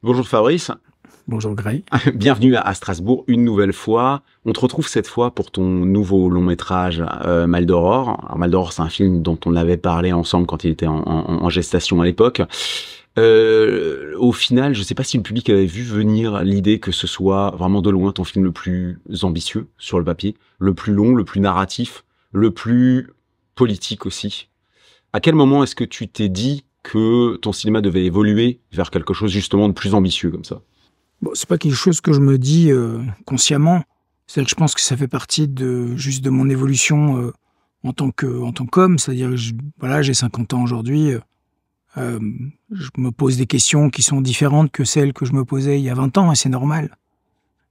Bonjour Fabrice, Bonjour Gray. bienvenue à Strasbourg une nouvelle fois. On te retrouve cette fois pour ton nouveau long métrage Mal d'Aurore. Alors, Mal d'Aurore, c'est un film dont on avait parlé ensemble quand il était en gestation à l'époque. Au final, je ne sais pas si le public avait vu venir l'idée que ce soit vraiment de loin ton film le plus ambitieux sur le papier, le plus long, le plus narratif, le plus politique aussi. À quel moment est-ce que tu t'es dit que ton cinéma devait évoluer vers quelque chose justement de plus ambitieux comme ça? Bon, c'est pas quelque chose que je me dis consciemment. C'est que je pense que ça fait partie juste de mon évolution en tant qu'homme. C'est-à-dire que voilà, j'ai 50 ans aujourd'hui. Euh, je me pose des questions qui sont différentes que celles que je me posais il y a 20 ans, et c'est normal.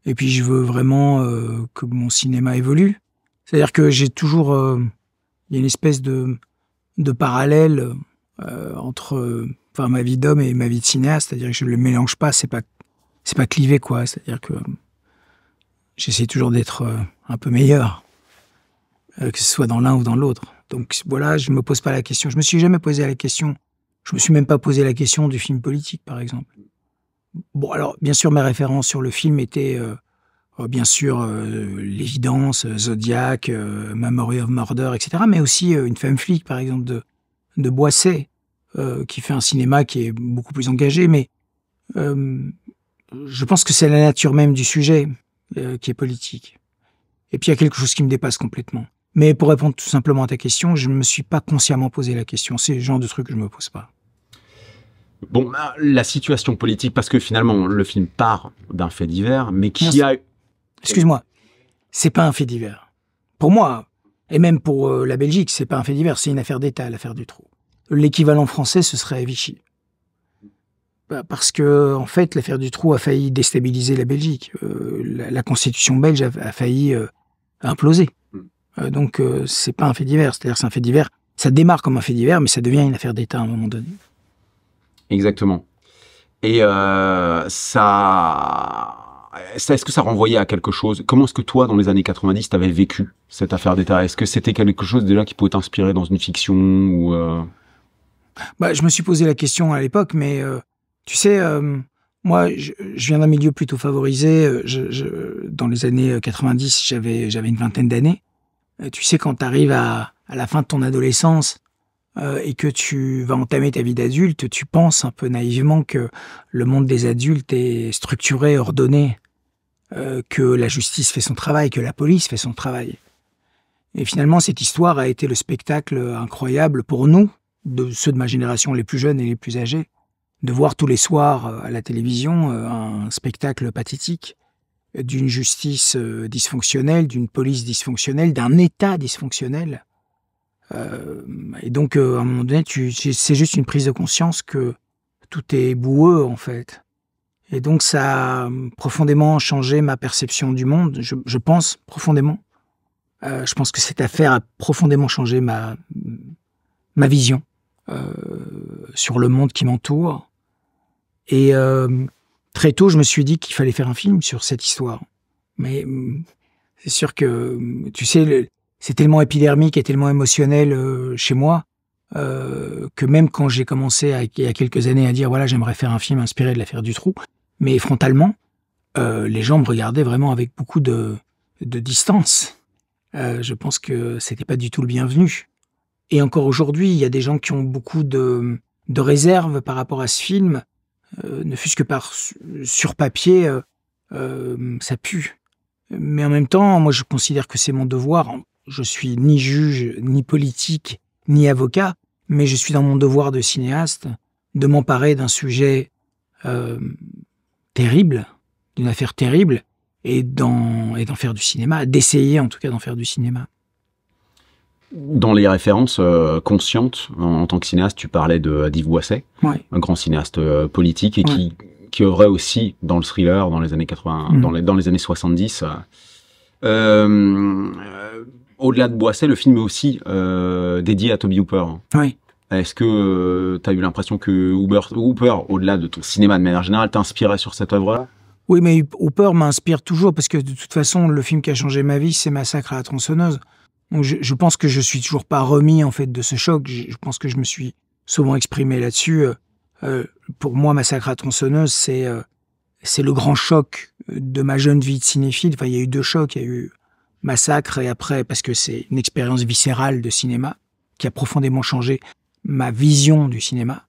Et puis je veux vraiment que mon cinéma évolue. C'est-à-dire que j'ai toujours... il y a une espèce de parallèle entre enfin, ma vie d'homme et ma vie de cinéaste. C'est-à-dire que je ne le mélange pas, c'est pas clivé, quoi. C'est-à-dire que j'essaie toujours d'être un peu meilleur, que ce soit dans l'un ou dans l'autre. Donc voilà, je me pose pas la question. Je me suis jamais posé la question. Je me suis même pas posé la question du film politique, par exemple. Bon, alors, bien sûr, mes références sur le film étaient, bien sûr, l'évidence, Zodiac, Memory of Murder, etc., mais aussi Une femme flic, par exemple, de Boisset, qui fait un cinéma qui est beaucoup plus engagé, mais euh, je pense que c'est la nature même du sujet qui est politique. Et puis il y a quelque chose qui me dépasse complètement. Mais pour répondre tout simplement à ta question, je ne me suis pas consciemment posé la question. C'est le genre de truc que je me pose pas. Bon, la situation politique, parce que finalement, le film part d'un fait divers, mais Non, qui a... excuse-moi, c'est pas un fait divers. Pour moi, et même pour la Belgique, c'est pas un fait divers, c'est une affaire d'État, l'affaire Dutroux. L'équivalent français, ce serait Vichy. Parce que, en fait, l'affaire Dutroux a failli déstabiliser la Belgique. La constitution belge a failli imploser. Donc, c'est pas un fait divers. C'est-à-dire, c'est un fait divers. Ça démarre comme un fait divers, mais ça devient une affaire d'État à un moment donné. Exactement. Et est-ce que ça renvoyait à quelque chose? Comment est-ce que toi, dans les années 90, t'avais vécu cette affaire d'État? Est-ce que c'était quelque chose déjà qui pouvait t'inspirer dans une fiction ou Bah, je me suis posé la question à l'époque, mais tu sais, moi, je viens d'un milieu plutôt favorisé. Dans les années 90, j'avais une vingtaine d'années. Tu sais, quand tu arrives à la fin de ton adolescence et que tu vas entamer ta vie d'adulte, tu penses un peu naïvement que le monde des adultes est structuré, ordonné, que la justice fait son travail, que la police fait son travail. Et finalement, cette histoire a été le spectacle incroyable pour nous, de ceux de ma génération, les plus jeunes et les plus âgés, de voir tous les soirs à la télévision un spectacle pathétique d'une justice dysfonctionnelle, d'une police dysfonctionnelle, d'un État dysfonctionnel. Et donc, à un moment donné, c'est juste une prise de conscience que tout est boueux, en fait. Et donc, ça a profondément changé ma perception du monde, je pense, profondément. Je pense que cette affaire a profondément changé ma vision sur le monde qui m'entoure. Et très tôt, je me suis dit qu'il fallait faire un film sur cette histoire. Mais c'est sûr que, tu sais, c'est tellement épidermique et tellement émotionnel chez moi que même quand j'ai commencé il y a quelques années à dire voilà, j'aimerais faire un film inspiré de l'affaire Dutroux, mais frontalement, les gens me regardaient vraiment avec beaucoup de distance. Je pense que c'était pas du tout le bienvenu. Et encore aujourd'hui, il y a des gens qui ont beaucoup de réserves par rapport à ce film, ne fût-ce que sur papier, ça pue. Mais en même temps, moi je considère que c'est mon devoir. Je suis ni juge, ni politique, ni avocat, mais je suis dans mon devoir de cinéaste de m'emparer d'un sujet terrible, d'une affaire terrible, et d'en faire du cinéma, d'essayer en tout cas d'en faire du cinéma. dans les références conscientes en tant que cinéaste? Tu parlais d'Yves Boisset, Ouais. un grand cinéaste politique et Ouais. qui œuvrait aussi dans le thriller dans les années 80, dans les années 70. Au-delà de Boisset, le film est aussi dédié à Toby Hooper. Ouais. Est-ce que tu as eu l'impression que Hooper, au-delà de ton cinéma de manière générale, t'inspirait sur cette œuvre-là? Oui, mais Hooper m'inspire toujours parce que de toute façon, le film qui a changé ma vie, c'est Massacre à la tronçonneuse. Donc je pense que je suis toujours pas remis en fait de ce choc. Je pense que je me suis souvent exprimé là-dessus Pour moi, Massacre à tronçonneuse, c'est le grand choc de ma jeune vie de cinéphile. Enfin, il y a eu 2 chocs. Il y a eu Massacre et après, parce que c'est une expérience viscérale de cinéma qui a profondément changé ma vision du cinéma.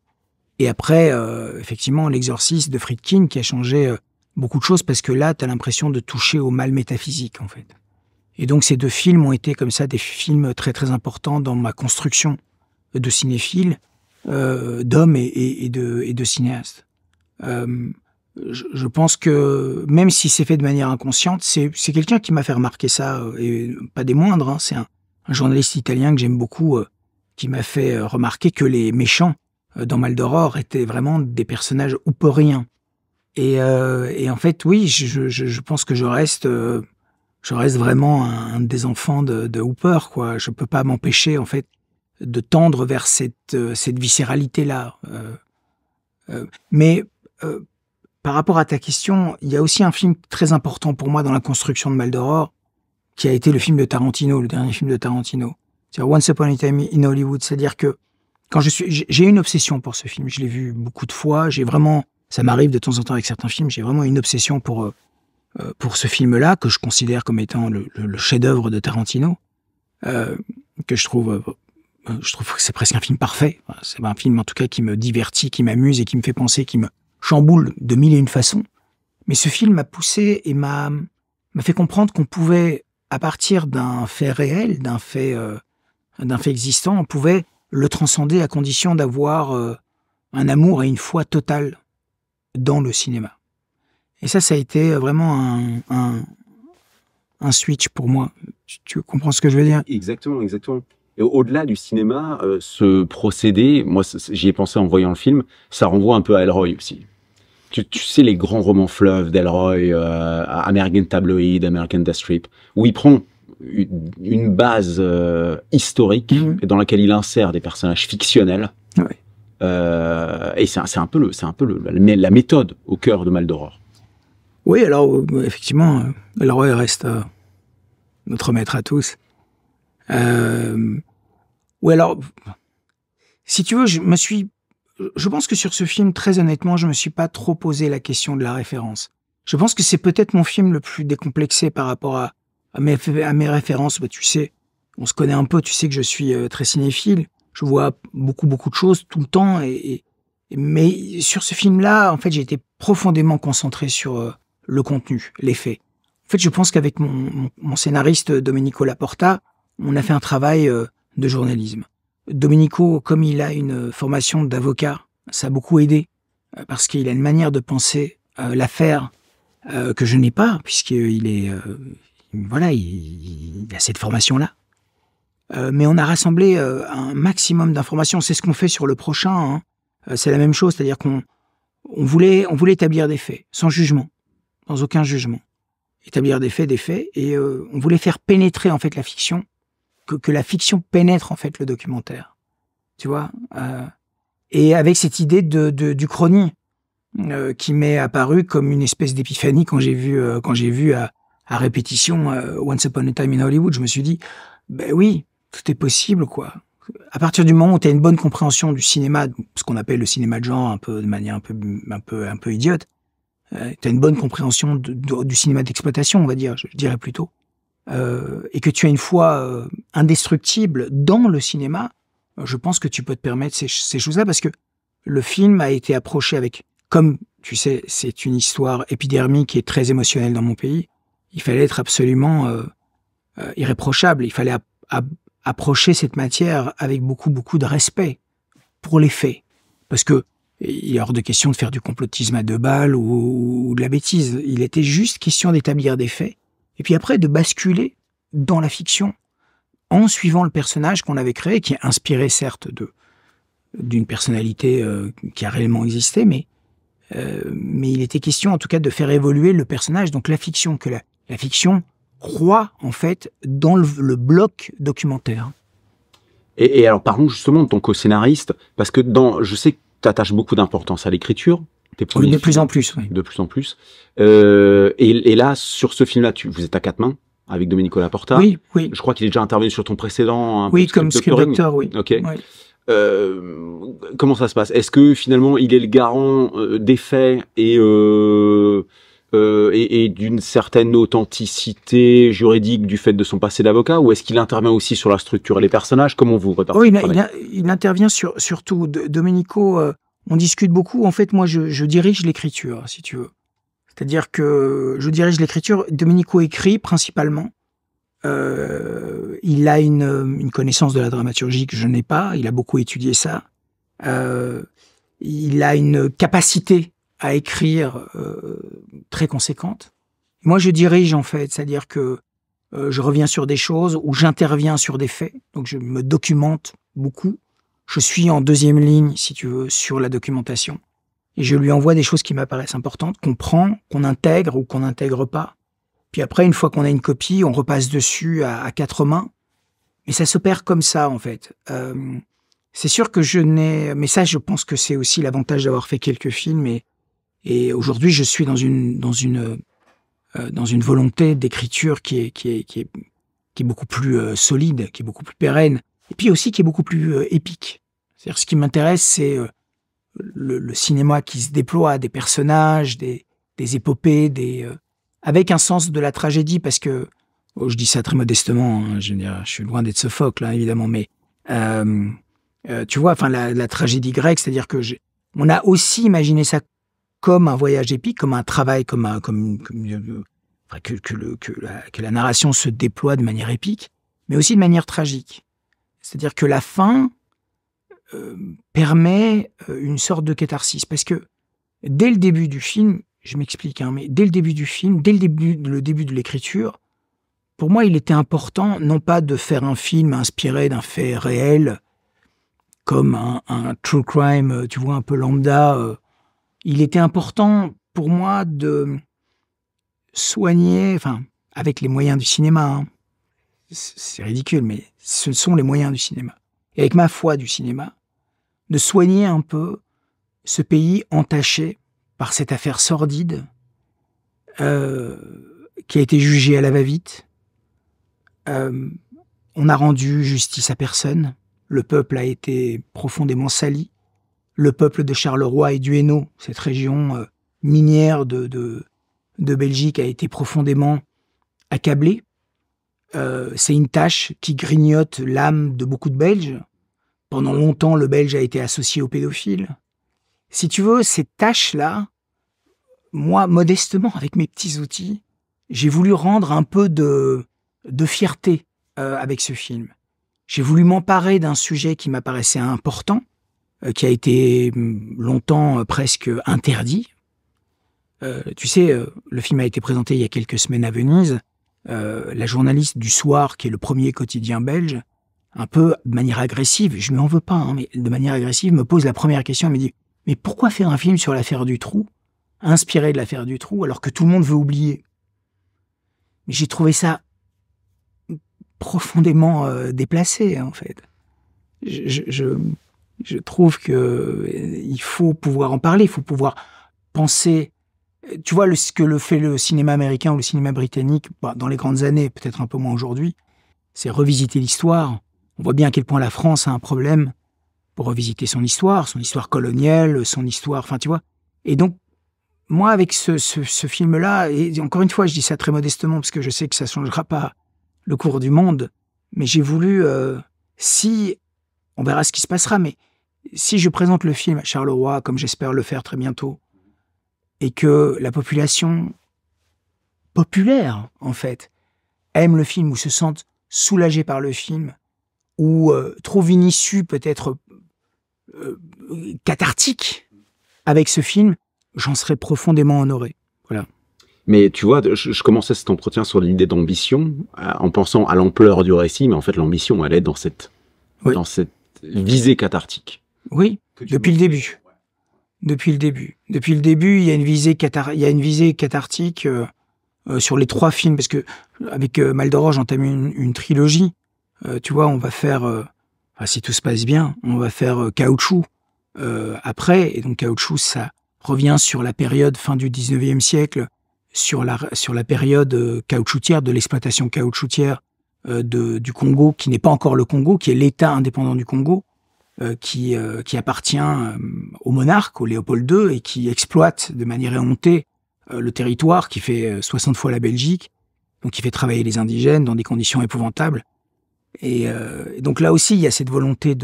Et après, effectivement, L'Exorciste de Friedkin qui a changé beaucoup de choses parce que là, tu as l'impression de toucher au mal métaphysique, en fait. Et donc, ces 2 films ont été comme ça des films très, très importants dans ma construction de cinéphile, d'homme et de cinéaste. Je pense que, même si c'est fait de manière inconsciente, c'est quelqu'un qui m'a fait remarquer ça, et pas des moindres, hein, c'est un journaliste italien que j'aime beaucoup, qui m'a fait remarquer que les méchants dans Maldoror étaient vraiment des personnages hooperiens. Et en fait, oui, je pense que je reste vraiment un des enfants de Hooper, quoi. Je peux pas m'empêcher, en fait, de tendre vers cette viscéralité-là. Mais par rapport à ta question, il y a aussi un film très important pour moi dans la construction de Maldoror, qui a été le film de Tarantino, le dernier film de Tarantino. C'est Once Upon a Time in Hollywood. C'est-à-dire que quand j'ai une obsession pour ce film. Je l'ai vu beaucoup de fois. Ça m'arrive de temps en temps avec certains films. J'ai vraiment une obsession pour ce film-là, que je considère comme étant le chef-d'œuvre de Tarantino, que je trouve que c'est presque un film parfait. C'est un film, en tout cas, qui me divertit, qui m'amuse et qui me fait penser, qui me chamboule de 1001 façons. Mais ce film m'a poussé et m'a fait comprendre qu'on pouvait, à partir d'un fait réel, d'un fait existant, on pouvait le transcender à condition d'avoir un amour et une foi totale dans le cinéma. Et ça a été vraiment un switch pour moi. Tu comprends ce que je veux dire? Exactement, exactement. Et au-delà du cinéma, ce procédé, moi j'y ai pensé en voyant le film, ça renvoie un peu à Ellroy aussi. Tu sais les grands romans fleuves d'Ellroy, American Tabloid, American Death Strip, où il prend une base historique et dans laquelle il insère des personnages fictionnels. Ouais. Et c'est un peu la méthode au cœur de Maldoror. Oui, alors effectivement, Ellroy reste notre maître à tous. Oui, alors, si tu veux, je pense que sur ce film, très honnêtement, je me suis pas trop posé la question de la référence. Je pense que c'est peut-être mon film le plus décomplexé par rapport à mes références. Bah, tu sais, on se connaît un peu, tu sais que je suis très cinéphile. Je vois beaucoup de choses tout le temps. Mais sur ce film-là, en fait, j'ai été profondément concentré sur le contenu, les faits. En fait, je pense qu'avec mon scénariste Domenico Laporta, on a fait un travail de journalisme. Domenico, comme il a une formation d'avocat, ça a beaucoup aidé, parce qu'il a une manière de penser l'affaire que je n'ai pas, puisqu'il est... voilà, il a cette formation-là. Mais on a rassemblé un maximum d'informations. C'est ce qu'on fait sur le prochain. Hein. C'est la même chose, c'est-à-dire qu'on voulait établir des faits, sans jugement, sans aucun jugement. Établir des faits, et on voulait faire pénétrer en fait la fiction, que la fiction pénètre en fait le documentaire. Tu vois, et avec cette idée du chrony qui m'est apparue comme une espèce d'épiphanie quand j'ai vu à répétition Once Upon a Time in Hollywood, je me suis dit, ben oui, tout est possible, quoi. À partir du moment où tu as une bonne compréhension du cinéma, ce qu'on appelle le cinéma de genre, un peu de manière un peu idiote, tu as une bonne compréhension du cinéma d'exploitation, on va dire, je dirais plutôt, et que tu as une foi indestructible dans le cinéma, je pense que tu peux te permettre ces choses-là, parce que le film a été approché avec, comme tu sais, c'est une histoire épidermique et très émotionnelle dans mon pays, il fallait être absolument irréprochable, il fallait approcher cette matière avec beaucoup de respect pour les faits, parce que il est hors de question de faire du complotisme à 2 balles ou de la bêtise. Il était juste question d'établir des faits, et puis après de basculer dans la fiction en suivant le personnage qu'on avait créé, qui est inspiré certes d'une personnalité qui a réellement existé, mais il était question en tout cas de faire évoluer le personnage, donc la fiction, que la fiction croit en fait dans le bloc documentaire. Et alors parlons justement de ton co-scénariste, parce que je sais que tu attaches beaucoup d'importance à l'écriture. Oui, de plus en plus. Oui. De plus en plus. Et là, sur ce film-là, vous êtes à 4 mains avec Domenico Laporta. Oui. Je crois qu'il est déjà intervenu sur ton précédent. Oui, comme script doctor, oui. Ok. Oui. comment ça se passe? Est-ce que finalement il est le garant des faits et d'une certaine authenticité juridique du fait de son passé d'avocat, ou est-ce qu'il intervient aussi sur la structure et les personnages? Comment vous répartissez Oui, le travail? il intervient sur tout. Domenico, on discute beaucoup. En fait, moi, je dirige l'écriture, si tu veux. C'est-à-dire que je dirige l'écriture. Domenico écrit principalement. Il a une connaissance de la dramaturgie que je n'ai pas. Il a beaucoup étudié ça. Il a une capacité à écrire très conséquente. Moi, je dirige en fait, c'est-à-dire que je reviens sur des choses ou j'interviens sur des faits. Donc, je me documente beaucoup. Je suis en deuxième ligne, si tu veux, sur la documentation. Et je lui envoie des choses qui m'apparaissent importantes, qu'on prend, qu'on intègre ou qu'on n'intègre pas. Puis après, une fois qu'on a une copie, on repasse dessus à quatre mains. Mais ça s'opère comme ça, en fait. C'est sûr que je n'ai... Mais ça, je pense que c'est aussi l'avantage d'avoir fait quelques films. Et aujourd'hui, je suis dans une volonté d'écriture qui est beaucoup plus solide, qui est beaucoup plus pérenne. Et puis aussi qui est beaucoup plus épique. C'est-à-dire, ce qui m'intéresse, c'est le cinéma qui se déploie, des personnages, des épopées, avec un sens de la tragédie, parce que, je dis ça très modestement, hein, je suis loin d'être Sophocle, là, évidemment, mais tu vois, enfin, la tragédie grecque, c'est-à-dire que on a aussi imaginé ça comme un voyage épique, comme un travail, que la narration se déploie de manière épique, mais aussi de manière tragique. C'est-à-dire que la fin permet une sorte de catharsis, parce que dès le début du film, je m'explique, hein, mais dès le début du film, dès le début de l'écriture, pour moi, il était important, non pas de faire un film inspiré d'un fait réel, comme un true crime, tu vois, un peu lambda. Il était important pour moi de soigner, enfin, avec les moyens du cinéma, hein, c'est ridicule, mais ce sont les moyens du cinéma, et avec ma foi du cinéma, de soigner un peu ce pays entaché par cette affaire sordide qui a été jugée à la va-vite. On a rendu justice à personne. Le peuple a été profondément sali. Le peuple de Charleroi et du Hainaut, cette région minière de Belgique, a été profondément accablé. C'est une tâche qui grignote l'âme de beaucoup de Belges. Pendant longtemps, le Belge a été associé aux pédophiles. Si tu veux, ces tâches-là, moi, modestement, avec mes petits outils, j'ai voulu rendre un peu de fierté avec ce film. J'ai voulu m'emparer d'un sujet qui m'apparaissait important, qui a été longtemps presque interdit. Tu sais, le film a été présenté il y a quelques semaines à Venise. La journaliste du Soir, qui est le premier quotidien belge, un peu de manière agressive, je ne lui en veux pas, hein, mais de manière agressive, me pose la première question, elle me dit « Mais pourquoi faire un film sur l'affaire Dutroux, inspiré de l'affaire Dutroux, alors que tout le monde veut oublier ?» Mais j'ai trouvé ça profondément déplacé, en fait. Je trouve qu'il faut pouvoir en parler, il faut pouvoir penser... Tu vois, ce que fait le cinéma américain ou le cinéma britannique, dans les grandes années, peut-être un peu moins aujourd'hui, c'est revisiter l'histoire. On voit bien à quel point la France a un problème pour revisiter son histoire coloniale, son histoire, enfin tu vois. Et donc, moi, avec ce film-là, et encore une fois, je dis ça très modestement, parce que je sais que ça ne changera pas le cours du monde, mais j'ai voulu, on verra ce qui se passera, mais si je présente le film à Charleroi, comme j'espère le faire très bientôt, et que la population populaire, en fait, aime le film ou se sente soulagée par le film, ou trouve une issue peut-être cathartique avec ce film, j'en serais profondément honoré. Voilà. Mais tu vois, je commençais cet entretien sur l'idée d'ambition, en pensant à l'ampleur du récit, mais en fait l'ambition, elle est dans cette visée cathartique. Oui, depuis le début. Depuis le début, il y a une visée cathartique sur les 3 films, parce que avec Maldoror, j'entame une trilogie. Tu vois, on va faire, si tout se passe bien, on va faire Caoutchouc après, et donc Caoutchouc, ça revient sur la période fin du 19e siècle, sur la période caoutchoutière, de l'exploitation caoutchoutière du Congo, qui n'est pas encore le Congo, qui est l'État indépendant du Congo. qui appartient au monarque, au Léopold II, et qui exploite de manière éhontée le territoire, qui fait 60 fois la Belgique, donc qui fait travailler les indigènes dans des conditions épouvantables. Et donc là aussi, il y a cette volonté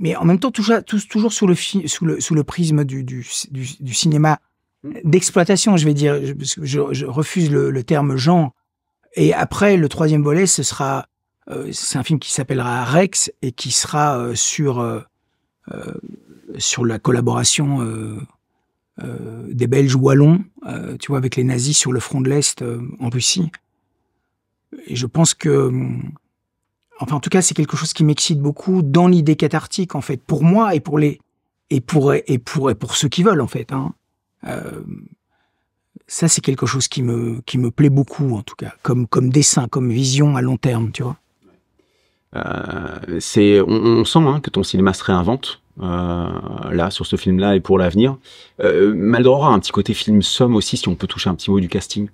mais en même temps, toujours sous le prisme du cinéma d'exploitation, je vais dire. Je refuse le terme genre. Et après, le troisième volet, c'est un film qui s'appellera Rex et qui sera sur la collaboration des Belges wallons, tu vois, avec les nazis sur le front de l'Est en Russie. Et je pense que, enfin, en tout cas, c'est quelque chose qui m'excite beaucoup dans l'idée cathartique, en fait, pour moi et pour ceux qui veulent, en fait. Hein. Ça, c'est quelque chose qui me plaît beaucoup, en tout cas, comme dessin, comme vision à long terme, tu vois. On sent que ton cinéma se réinvente. Là, sur ce film-là et pour l'avenir. Maldoror a un petit côté film somme aussi, si on peut toucher un petit mot du casting.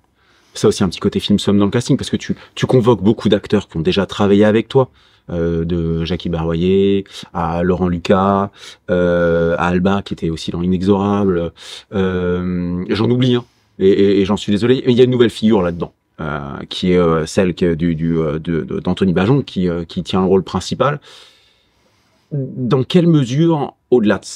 Ça aussi, un petit côté film somme dans le casting, parce que tu convoques beaucoup d'acteurs qui ont déjà travaillé avec toi, de Jackie Berroyer à Laurent Lucas, à Alba, qui était aussi dans Inexorable. J'en oublie, hein, et j'en suis désolé. Mais il y a une nouvelle figure là-dedans, qui est celle d'Anthony Bajon, qui tient le rôle principal. Dans quelle mesure, au-delà de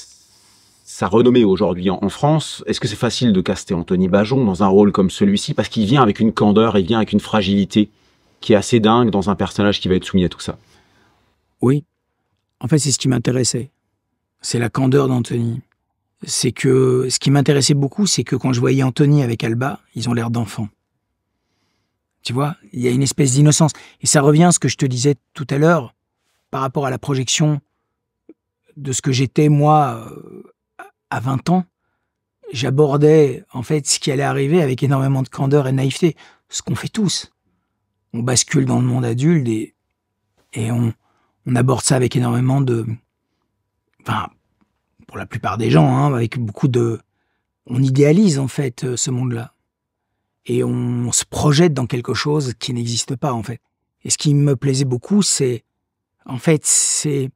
sa renommée aujourd'hui en France, est-ce que c'est facile de caster Anthony Bajon dans un rôle comme celui-ci, parce qu'il vient avec une candeur, il vient avec une fragilité qui est assez dingue dans un personnage qui va être soumis à tout ça? Oui. En fait, c'est ce qui m'intéressait. C'est la candeur d'Anthony. C'est que ce qui m'intéressait beaucoup, c'est que quand je voyais Anthony avec Alba, ils ont l'air d'enfants. Tu vois, il y a une espèce d'innocence. Et ça revient à ce que je te disais tout à l'heure par rapport à la projection de ce que j'étais, moi, à 20 ans. J'abordais, en fait, ce qui allait arriver avec énormément de candeur et de naïveté. Ce qu'on fait tous. On bascule dans le monde adulte et on aborde ça avec énormément de... Enfin, pour la plupart des gens, hein, avec beaucoup de... On idéalise, en fait, ce monde-là. Et on se projette dans quelque chose qui n'existe pas, en fait. Et ce qui me plaisait beaucoup, c'est... En fait, c'est...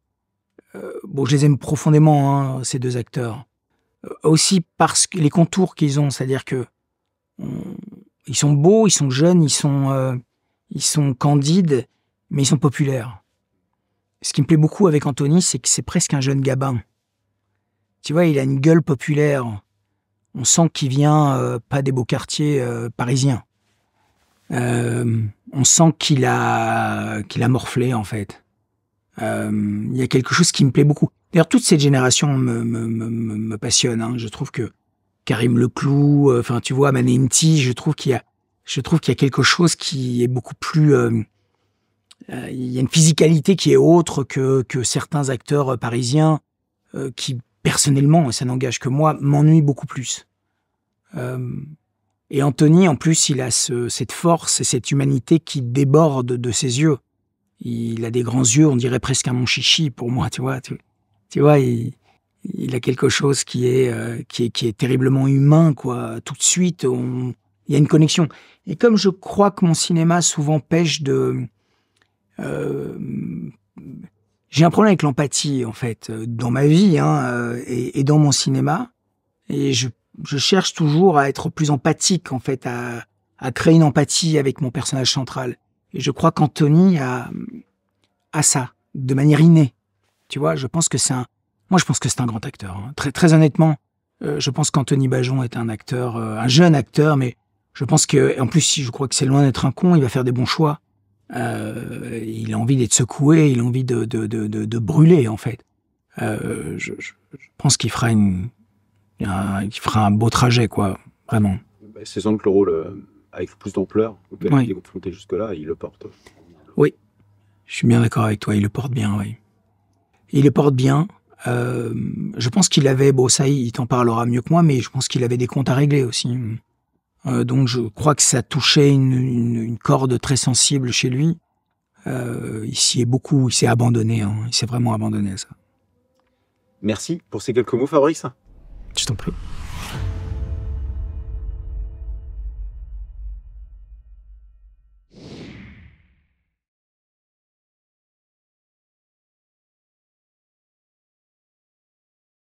bon, je les aime profondément, hein, ces deux acteurs. Aussi parce que les contours qu'ils ont, c'est-à-dire que ils sont beaux, ils sont jeunes, ils sont candides, mais ils sont populaires. Ce qui me plaît beaucoup avec Anthony, c'est que c'est presque un jeune Gabin. Tu vois, il a une gueule populaire. On sent qu'il vient pas des beaux quartiers parisiens. On sent qu'il a morflé, en fait. Il y a quelque chose qui me plaît beaucoup. D'ailleurs, toute cette génération me passionne. Hein. Je trouve que Karim Leclou, enfin, tu vois, Manenti, je trouve qu'il y a quelque chose qui est beaucoup plus... il y a une physicalité qui est autre que certains acteurs parisiens qui, personnellement, et ça n'engage que moi, m'ennuient beaucoup plus. Et Anthony, en plus, il a cette force et cette humanité qui déborde de ses yeux. Il a des grands yeux, on dirait presque un Monchichi pour moi, tu vois. Tu vois, il a quelque chose qui est terriblement humain, quoi. Tout de suite, il y a une connexion. Et comme je crois que mon cinéma souvent pêche de... j'ai un problème avec l'empathie, en fait, dans ma vie, hein, et dans mon cinéma. Et je cherche toujours à être plus empathique, en fait, à créer une empathie avec mon personnage central. Et je crois qu'Anthony a ça, de manière innée. Tu vois, je pense que c'est un grand acteur. Hein. Très, très honnêtement, je pense qu'Anthony Bajon est un acteur, un jeune acteur, mais je pense que, en plus, je crois que c'est loin d'être un con, il va faire des bons choix. Il a envie d'être secoué, il a envie de brûler, en fait. Je pense qu'il fera un beau trajet, quoi, vraiment. C'est sans doute le rôle avec le plus d'ampleur, auquel il est confronté jusque-là, et il le porte. Oui, je suis bien d'accord avec toi, il le porte bien, oui. Il le porte bien. Je pense qu'il avait, bon, ça, il t'en parlera mieux que moi, mais je pense qu'il avait des comptes à régler aussi. Donc je crois que ça touchait une corde très sensible chez lui. Il s'est abandonné, hein, il s'est vraiment abandonné à ça. Merci pour ces quelques mots, Fabrice. Je t'en prie.